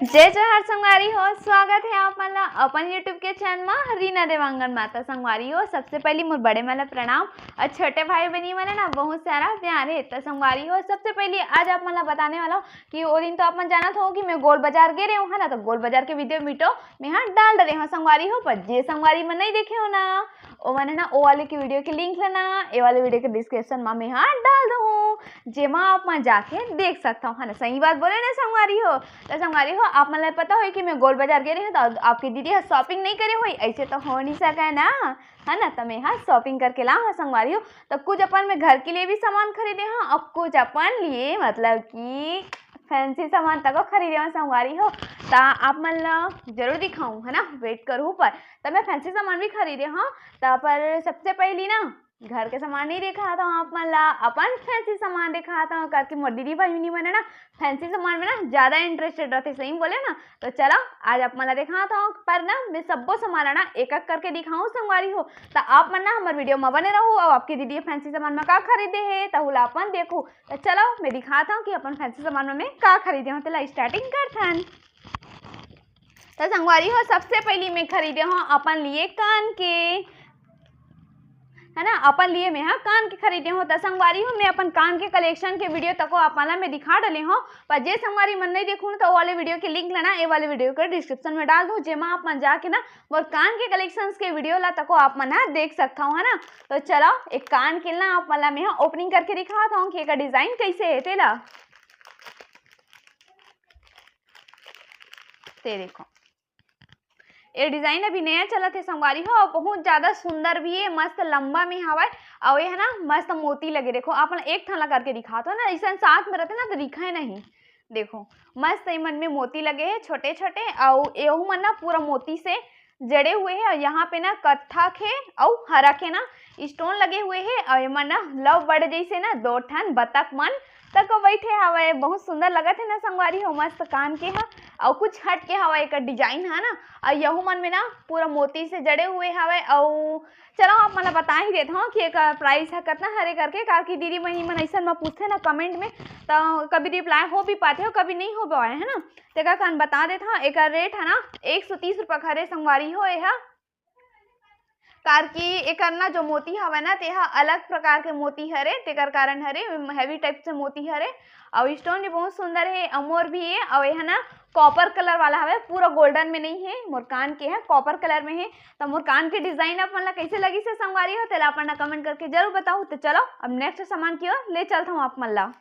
जय जोहार संगवारी हो। स्वागत है आप मन अपन यूट्यूब के चैनल में रीना देवांगन माता संगवारी हो। सबसे पहले मोर बड़े मन प्रणाम और छोटे भाई बहनी मन ना बहुत सारा प्यार है। तो संगवारी हो, सबसे पहले आज आप मन बताने वाला हूँ कि वो दिन तो आप मन जानत हो कि मैं गोल बाजार गए रहे हूँ, है ना। तो गोल बाजार के वीडियो मीटो मैं यहाँ डाल रहे हूँ संगवारी हो। पर जे संगवारी मन नहीं देखे हो ना, वो मैंने ना वो वाले की वीडियो के लिंक लेना ये वाले वीडियो के डिस्क्रिप्शन में मैं यहाँ डाल दूँ, जेमा आप मन जाके देख सकता हूँ, है ना। सही बात बोले ना संगवारी हो। तो संगवारी हो, आप मन पता हो कि मैं गोल बाजार गए रही हूँ तो आपकी दीदी शॉपिंग नहीं करे हुई, ऐसे तो हो नहीं सका ना, है ना। तो मैं यहाँ शॉपिंग करके लाऊँ संगवारी हो। तो कुछ अपन में घर के लिए भी सामान खरीदे हैं, अब कुछ अपन लिए मतलब कि फैंसी सामान तक खरीदे हैं संगवारी हो। तो आप मन जरूर दिखाऊँ, है ना, वेट करूँ। पर तब मैं फैंसी सामान भी खरीदे हाँ। तो पर सबसे पहली ना घर के सामान नहीं देखा था आप मन ला, अपन फैंसी सामान देखा था करके मोर दीदी भाई मैंने ना फैंसी सामान में ना ज़्यादा इंटरेस्टेड रहते, सही बोले ना। तो चलो आज आप मन देखा था, पर ना मैं सबको सामान ना एक एक करके दिखाऊँ संगवारी हो। तो आप मन ना हमारे वीडियो में बने रहो और आपकी दीदी फैंसी सामान में का खरीदे है तो अपन देखो। तो चलो मैं दिखाता हूँ कि अपन फैंसी सामान में मैं का खरीदे हूँ। तो स्टार्टिंग करथन। तो संगवारी हो, सबसे पहली मैं खरीदे हूँ अपन लिए कान के, है ना। अपन लिए मैं हाँ कान के खरीदे हो। तो संगवारी हो मैं अपन कान के कलेक्शन के वीडियो तक अपन मैं दिखा डाले हो। पर जे संगवारी मन नहीं देखूँ तो वाले वीडियो के लिंक लेना ये वाले वीडियो के डिस्क्रिप्शन में डाल दूँ, जेमा आप मन जाके ना और कान के कलेक्शंस के वीडियो ला तको आप मन देख सकता हूँ, है ना। तो चलो एक कान के ना आप मन मैं ओपनिंग करके दिखाता हूँ कि एक डिजाइन कैसे है तेला। ते देखो ये डिजाइन अभी नया चला थे संगवारी हो और बहुत ज्यादा सुंदर भी है, मस्त लंबा में हवा और ये है ना मस्त मोती लगे। देखो आप एक थाला करके दिखाता हो ना, ऐसा साथ में रहते ना तो दिखा है नहीं। देखो मस्त मन में मोती लगे हैं छोटे छोटे और एहू मन ना पूरा मोती से जड़े हुए हैं। और यहाँ पे ना कत्था के और हरा के ना स्टोन लगे हुए हैं और ये मन ना लव बर्ड जैसे ना दो ठन बतख मन तक बैठे हवा, बहुत सुंदर लगा थे ना संगवारी हो। मस्त कान के हा और कुछ हट के हवा एक डिजाइन है ना, और यहू मन में ना पूरा मोती से जड़े हुए हवे। और चलो आप मतलब बता ही देता हूँ कि एक प्राइस है कितना हरे करके, काकि दीदी मही मन ऐसा में पूछते ना कमेंट में तो कभी रिप्लाई हो भी पाते हो कभी नहीं हो पाए, है ना। तो का कान बता देता हूँ एक रेट है ना 130 रुपये खरे संगवारी हो। यह कार की एक ना जो मोती हवा ना तेहा अलग प्रकार के मोती हरे, तेकर कारण हरे हैवी टाइप से मोती हरे और स्टोन भी बहुत सुंदर है, अमोर भी है। और यह ना कॉपर कलर वाला हवे, पूरा गोल्डन में नहीं है, मोर कान के है कॉपर कलर में है। तो मोर कान के डिजाइन अपन ला कैसे लगी से संगवारी हो तेला अपन कमेंट करके जरूर बताओ। तो चलो अब नेक्स्ट सामान की ओर ले चलता हूँ आप मन ला।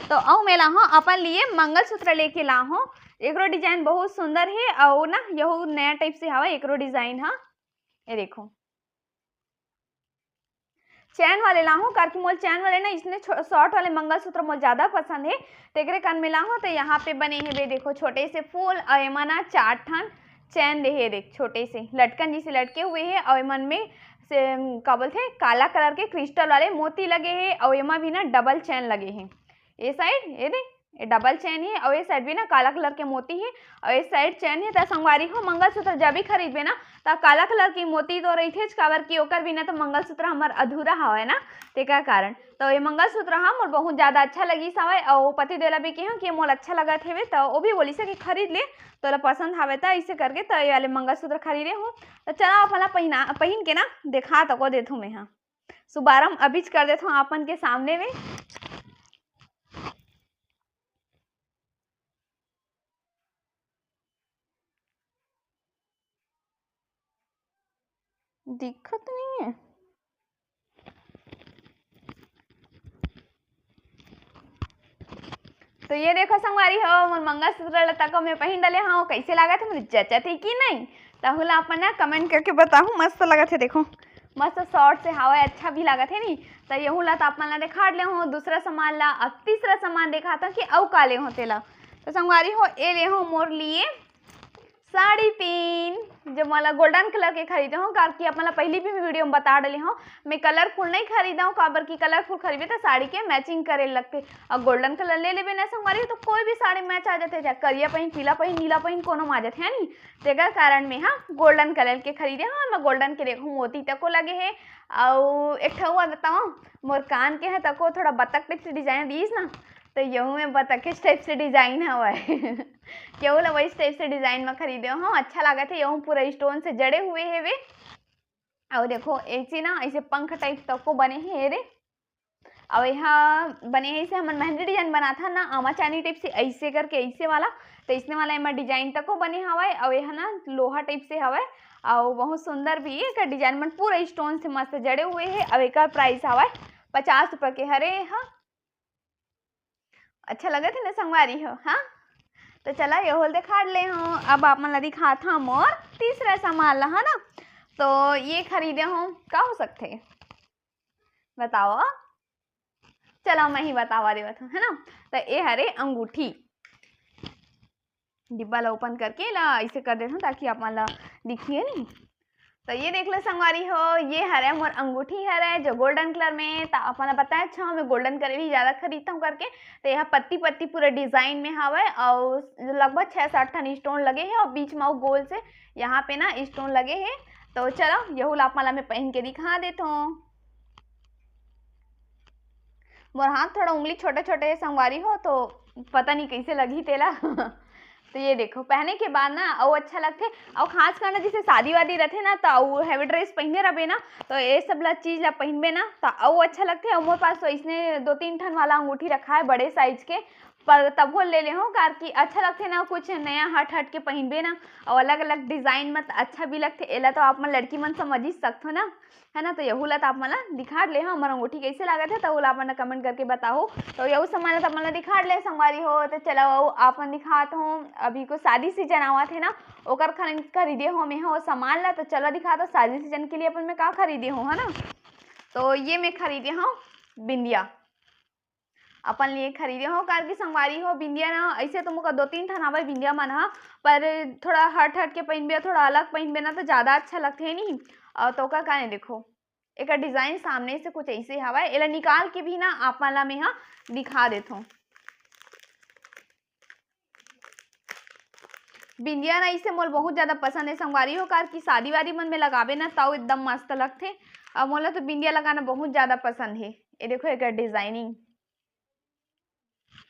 तो आओ मैं ला हूँ अपन लिए मंगलसूत्र लेके ला हूँ। एकरो डिजाइन बहुत सुंदर है और ना यह नया टाइप से हवा एकरो डिजाइन हाँ। ये देखो चैन वाले ला हूँ करके मोल चैन वाले ना इसने शॉर्ट वाले मंगलसूत्र मोल ज्यादा पसंद है। तेकरे कान में ला हूँ तो यहाँ पे बने हैं वे देखो छोटे से फूल और एमा ना 4 ठन चैन दे है, देख छोटे से लटकन जिसे लटके हुए हैं और मन में से का बोलते काला कलर के क्रिस्टल वाले मोती लगे हैं और एमा भी ना डबल चैन लगे हैं। ये साइड ये देख ये डबल चैन है और ये साइड भी ना काला कलर के मोती है और इस साइड चैन है। तो संगवारी हो मंगलसूत्र जब भी खरीदबे ना तो काला कलर की मोती तो रही थे काबर की ओकर बिना तो मंगलसूत्र हमार अधूरा हवा ना, तेका कारण। तो ये मंगलसूत्र हम और बहुत ज्यादा अच्छा लगी सवय और पति देला भी के कि मोल अच्छा लगा थे तो वो भी बोली से कि खरीद ले तो पसंद हवे तो ऐसे करके तो ये वाले मंगलसूत्र खरीदे हूँ। तो चला अपना पहन के ना देखा तको देता हूँ मैं यहाँ शुभारम्भ अभी कर देता हूँ अपन के सामने में। दिक्कत नहीं है तो ये देखो संगवारी हो मोर मंगलसूत्र तक मैं पहन डाले हाँ कैसे लगा थे मुझे जचा थे कि नहीं तहुला अपन ना कमेंट करके बताऊँ। मस्त लगा थे देखो मस्त शॉर्ट से हवा अच्छा भी लगा थे नहीं। तो यहू ला तो अपन ला देखा ले हूँ दूसरा सामान ला। अब तीसरा सामान देखा था कि औ का ले हो तेला। तो संगवारी हो ए ले हो मोर लिए साड़ी पिन जो मला गोल्डन कलर के खरीदे हूँ कार अपन पहली भी वीडियो में बता डाली हूँ। मैं कलरफुल नहीं खरीदा हूँ काबर की कलरफुल खरीदे तो साड़ी के मैचिंग करे लगते और गोल्डन कलर ले लेबे ना संगवारी तो कोई भी साड़ी मैच आ जाते चाहे करिया पहन पीला पहन नीला पहन कोनो आ जाते है नी। तेकर कारण में हाँ गोल्डन कलर के खरीदे हाँ। मैं गोल्डन के देखो मोती तको लगे है और एक ठुआ बताऊँ मोर कान के है तको थोड़ा बतख टाइप से डिजाइन दीस ना तो यहू में बता किस टाइप से डिजाइन हवा केहू ला वही टाइप से डिजाइन में खरीदे हो। अच्छा लगा थे, यहू पूरा स्टोन से जड़े हुए है वे। और देखो ऐसे ना ऐसे पंख टाइप तक को बने हैं रे। और यहाँ बने हैं ऐसे हमन मेहंदी डिजाइन बना था ना आमा चानी टाइप से ऐसे करके ऐसे वाला, तो इसने वाला एमा डिजाइन तक को बने हवाए। और यहाँ ना लोहा टाइप से हवाए और बहुत सुंदर भी है डिजाइन मन पूरा स्टोन से मस्त जड़े हुए है। अब एक प्राइस हवाए 50 रुपये के हरे। हाँ अच्छा लगा थे ना संगवारी हो। हाँ तो चला ये होल दिखा ले हो। अब आप मन ला दिखा था मोर तीसरा सामान ला है ना। तो ये खरीदे हो का हो सकते बताओ। चलो मैं ही बतावा देवत हूँ है ना। तो ये हरे अंगूठी, डिब्बा ला ओपन करके ला ऐसे कर देता हूँ ताकि आप मन ला दिखिए नहीं। तो ये देख लो संगवारी हो, ये हरे मोर अंगूठी हरे जो गोल्डन कलर में। तो अपन बताया अच्छा मैं गोल्डन कलर ही ज़्यादा खरीदता हूँ करके। तो यह पत्ती पत्ती पूरा डिजाइन में हवा और लगभग 6-7 ठन स्टोन लगे हैं और बीच में गोल से यहाँ पे ना स्टोन लगे हैं। तो चलो यहू ला आप मैं पहन के दिखा देता हूँ। मोर हाथ थोड़ा उंगली छोटे छोटे है संगवारी हो, तो पता नहीं कैसे लगी तेला तो ये देखो पहने के बाद ना और अच्छा लगते। और खास करना जैसे शादी वादी रहते ना तो हैवी ड्रेस पहने रहे ना, तो ये सब ला चीज़ ला पहनबे ना तो और अच्छा लगते। और मोर पास तो इसने 2-3 ठन वाला अंगूठी रखा है बड़े साइज के, पर तब वो ले ले हो कार की अच्छा लगते ना कुछ नया हट हट के पहनबे ना और अलग अलग डिजाइन में अच्छा भी लगते। एला तो आप मन लड़की मन समझ ही सकते हो ना है ना। तो यहू ला आप मन दिखा ले हो हमारा अंगूठी कैसे लगा था तो आप मन कमेंट करके बताओ। तो यहू सामान आप मन दिखा ले संगवारी हो। तो चलो आप मन दिखाता हूँ। अभी को शादी सीजन आवा थे ना ओकर खरीदे हो मैं हो सामान ला। तो चलो दिखा दो शादी सीजन के लिए अपन में का खरीदे हो है ना। तो ये मैं खरीदे हूँ बिंदिया, अपन लिए खरीदे हो कार की संगवारी हो। बिंदिया ना ऐसे तो मुका 2-3 ठन आवे बिंदिया मन हा, पर थोड़ा हट हट के पहनबे थोड़ा अलग पहनबे ना तो ज़्यादा अच्छा लगते है नहीं। और तो का काने देखो एक डिजाइन सामने से कुछ ऐसे हवा है। एला निकाल के भी ना आप मन ला मैं हाँ दिखा देता हूँ। बिंदिया ना इसे मोल बहुत ज़्यादा पसंद है संगवारी हो कार की शादी वादी मन में लगावे ना ताऊ एकदम मस्त लगते। और मोला तो बिंदिया लगाना बहुत ज़्यादा पसंद है। ये देखो एक डिजाइनिंग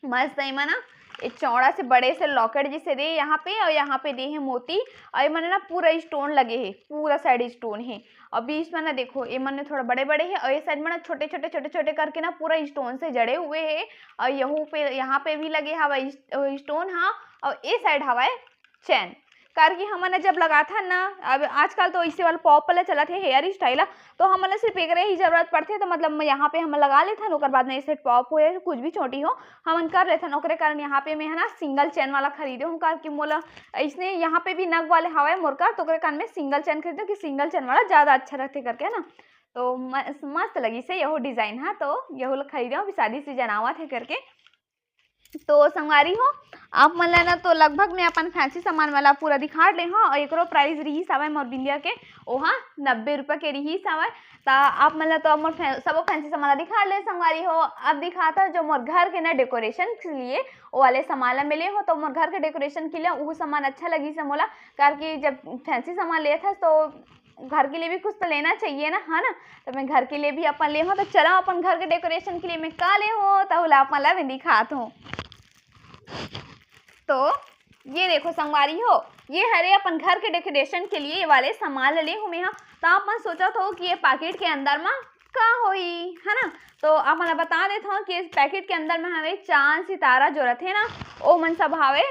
मस्त है ना। एक चौड़ा से बड़े से लॉकेट जैसे दे यहाँ पे और यहाँ पे दे है मोती। और ये मैंने ना पूरा स्टोन लगे है, पूरा साइड स्टोन है। और बीच में ना देखो ये मैंने थोड़ा बड़े बड़े है और ये साइड में ना छोटे छोटे छोटे छोटे करके ना पूरा स्टोन से जड़े हुए है। और यहाँ पे भी लगे हवा स्टोन। हाँ और ये साइड हवा है चैन कार की हमने जब लगा था ना। अब आजकल तो इसी वाला पॉप वाला चला थे हेयर स्टाइल, तो हमें सिर्फ एक ही जरूरत पड़ती है। तो मतलब यहाँ पे हम लगा लेते हैं बाद में इसे पॉप हो या कुछ भी छोटी हो हम कर लेते हैं। ओकरे कारण यहाँ पे मैं है ना सिंगल चैन वाला खरीदे हूँ कार की मोला इसने यहाँ पे भी नग वाले हवा मोरकार। तो कारण में सिंगल चैन खरीदे कि सिंगल चैन वाला ज़्यादा अच्छा रहते करके है ना। तो मस्त लगी से यहो डिज़ाइन है। तो यहो खरीदे हूँ शादी सीजन आवा थे करके। तो संगवारी हो आप मन ना तो लगभग मैं अपन फैंसी सामान वाला पूरा दिखा ले हो। और एक प्राइस रही हवे मोर बिंदिया के ओहा 90 रुपये के रही हवे। तो आप मन तो मोर सब फैंसी सामान दिखा ले संगवारी हो। अब दिखाता जो मोर घर के ना डेकोरेशन के लिए वो वाले सामान मिले हो। तो मोर घर के डेकोरेशन के लिए वो सामान अच्छा लगी से मोला कार की जब फैंसी सामान ले था तो घर के लिए भी कुछ तो लेना चाहिए ना है ना। तो मैं घर के लिए भी अपन ले हो। तो चलो अपन घर के डेकोरेशन के लिए मैं का ले हो तो अपन ला मैं दिखाता हूँ। तो ये देखो संगवारी हो ये हरे अपन घर के डेकोरेशन के लिए ये वाले सामान ले हूँ मैं। तो आप मन सोचा था कि ये पैकेट के अंदर में का होई है ना। तो आप मैं बता देता हूँ कि इस पैकेट के अंदर में हमें चांद सितारा जो रहते ना ओ मन सब हवे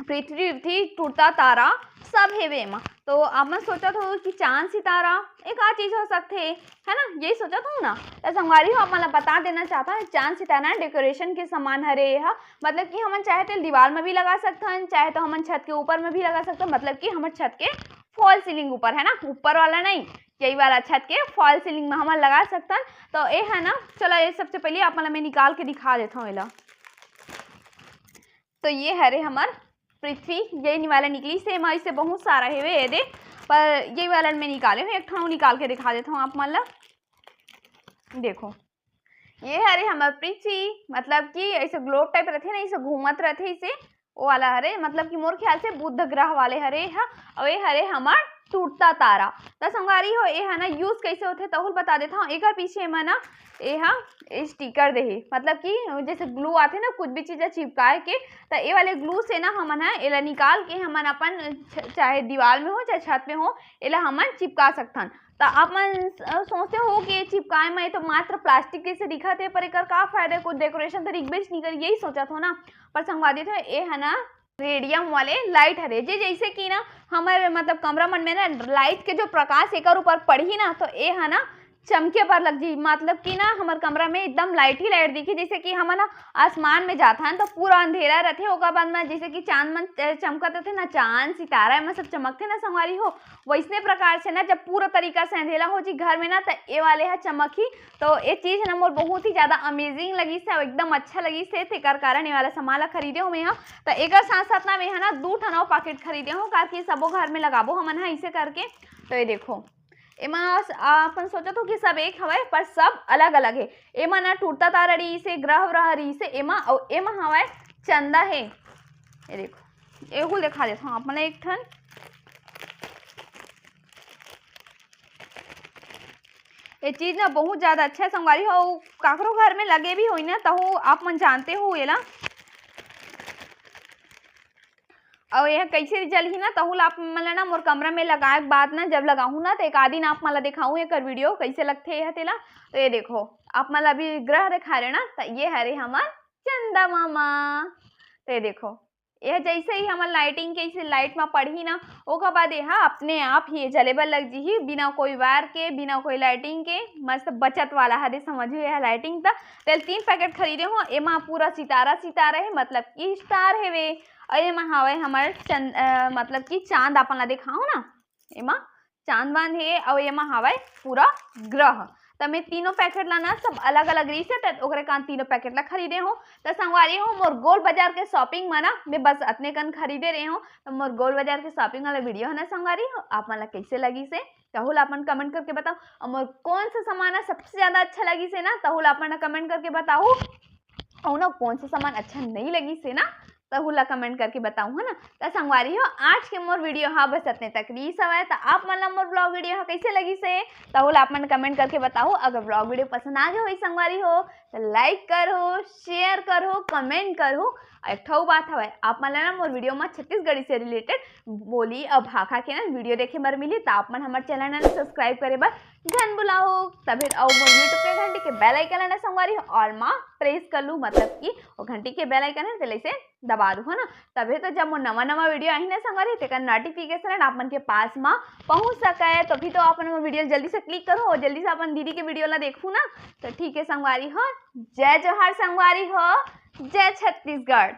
पृथ्वी टूटता तारा सब है वे में। तो आप मैं सोचा था कि चांद सितारा एक आ चीज़ हो सकते है ना, यही सोचा था ना। तो संगवारी हो आप मैं बता देना चाहता हूँ चांद सितारा डेकोरेशन के सामान हरे है। मतलब कि हम चाहे तो दीवार में भी लगा सकते हैं, चाहे तो हम छत के ऊपर में भी लगा सकते हैं। मतलब कि हमारे छत के फॉल सीलिंग ऊपर है ना, ऊपर वाला नहीं यही वाला छत के फॉल सीलिंग में हम लगा सकते हैं। तो ये है ना। चलो ये सबसे पहले आप मैं निकाल के दिखा देता हूँ इला। तो ये हरे हमार पृथ्वी यही वाला निकली से मैं इसे बहुत सारा है वे दे, पर यही वाला मैं निकाले हूँ। एक ठाव निकाल के दिखा देता हूँ आप मान ला। देखो ये हरे हमार पृथ्वी मतलब कि ऐसे ग्लोब टाइप रहते ना ऐसे घूमत रहते इसे वो वाला हरे मतलब कि मोर ख्याल से बुध ग्रह वाले हरे है। और ये हरे हमार टूटता तारा। तो संगवारी हो ये है ना यूज कैसे होते तहुल बता देता हूँ। एक पीछे में ना ये स्टिकर दे, मतलब कि जैसे ग्लू आते ना कुछ भी चीज़ें चिपकाए के, तो ये वाले ग्लू से ना हमन है एला निकाल के हमन अपन चाहे दीवार में हो चाहे छत में हो एला हमन चिपका सकथन। तो आप मन सोचते हो कि चिपकाए में तो मात्र प्लास्टिक जैसे दिखत है, पर एकर का फायदा, कुछ डेकोरेशन तो रिक्वेस्ट नहीं कर, यही सोचा था ना। पर संवादित है ये है ना रेडियम वाले लाइट हरे, जैसे कि ना हमारे मतलब कमरा मन में ना लाइट के जो प्रकाश एक ऊपर पड़ी ना तो ये है ना चमके पर लग जी, मतलब कि ना हमारे कमरा में एकदम लाइट ही लाइट दिखी। जैसे कि हम ना आसमान में जाता है तो पूरा अंधेरा रहते, ओकर बाद में जैसे कि चांद मन चमकते थे ना, चांद सितारा में सब चमकते ना संगवारी हो, वैसने प्रकार से ना जब पूरा तरीका से अंधेरा हो जी घर में ना तो ये वाले है चमक ही। तो ये चीज़ ना मोर बहुत ही ज़्यादा अमेजिंग लगी से, एकदम अच्छा लगी से, तेकर कारण ये वाला सामान ला खरीदे हो मैं यहाँ। तो एक साथ साथ ना मैं यहाँ ना 2 ठन और पैकेट खरीदे हूँ, ताकि सबो घर में लगाबो हमन है इसे करके। तो ये देखो एमा अपन सोचत हो कि सब एक हवे, पर सब अलग अलग है। एमा ना टूटता तारा रही से, ग्रह व्रह रही से, एमा और एमा हवे चंदा है। ये देखो एहू दिखा देता हूँ अपने एक ठन। ये चीज ना बहुत ज्यादा अच्छा है संगवारी हो, काकरो घर में लगे भी हो ना तो आप मन जानते हो ये ला। और यह कैसे जलही ना तहुल आप मतलब ना मोर कमरा में लगाए के बाद ना जब लगाऊँ ना तो एक आदिन आप मतलब दिखाऊँ एक वीडियो कैसे लगते है तेला। तो ये देखो आप मतलब अभी ग्रह दिखा रहे ना, तो ये हरे हमार चंदा मामा। तो ये देखो यह जैसे ही हमार लाइटिंग के लाइट में पड़ी ना ओकर बाद यह अपने आप ही जलेबर लग जी, बिना कोई वायर के बिना कोई लाइटिंग के, मस्त बचत वाला हरे समझिए यह लाइटिंग। तेल 3 पैकेट खरीदे हो, एमा पूरा सितारा सितारा है, मतलब कि स्टार है वे। और एमा हवे हमार मतलब कि चांद अपन ला दिखाऊँ ना, एमा चांद वांद है और एमा हवे पूरा ग्रह। तो मैं तीनों पैकेट लाना सब अलग अलग रही से ओकरे कान तीनों पैकेट ला खरीदे हो। तो संगवारी हो मोर गोल बाजार के शॉपिंग में ना मैं बस अतने कन खरीदे रहे हो। तो मोर गोल बाजार के शॉपिंग वाला वीडियो है ना संगवारी हो, आप मन ला कैसे लगी से तहुल अपन कमेंट करके बताओ। और मोर कौन सा सामान सबसे ज्यादा अच्छा लगी से ना तहुल अपन कमेंट करके बताओ, और ना कौन सा सामान अच्छा नहीं लगी से ना तहुला कमेंट करके बताऊँ है ना। तो संगवारी हो आज के मोर वीडियो हाँ बस इतने तक रही सब है। तो आप मन मोर ब्लॉग वीडियो हाँ कैसे लगी से तहुल आप मन कमेंट करके बताओ। अगर ब्लॉग वीडियो पसंद आ गया हो संगवारी हो तो लाइक करो, शेयर करो, कमेंट करो। एक ठो बात हवे आप मन ना मोर वीडियो में छत्तीसगढ़ी से रिलेटेड बोली और भाषा के ना वीडियो देखे बर मिली, तो आप मन हमारे चैनल ने सब्सक्राइब करे बर घन बुलाओ, तभी और मोर यूट्यूब के घंटी के बेल आइकन ना संगवारी और माँ प्रेस कर लूँ, मतलब कि वो घंटी के बेल आइकन है तेल से दबा दूँ है ना। तभी तो जब वो नवा वीडियो आई ना संगवारी तेकर नोटिफिकेशन आप मन के पास में पहुँच सके, तभी तो अपन वो वीडियो जल्दी से क्लिक करो और जल्दी से अपन दीदी के वीडियो ला देखूँ ना। तो ठीक है संगवारी हो, जय जोहार संगवारी हो, जय छत्तीसगढ़।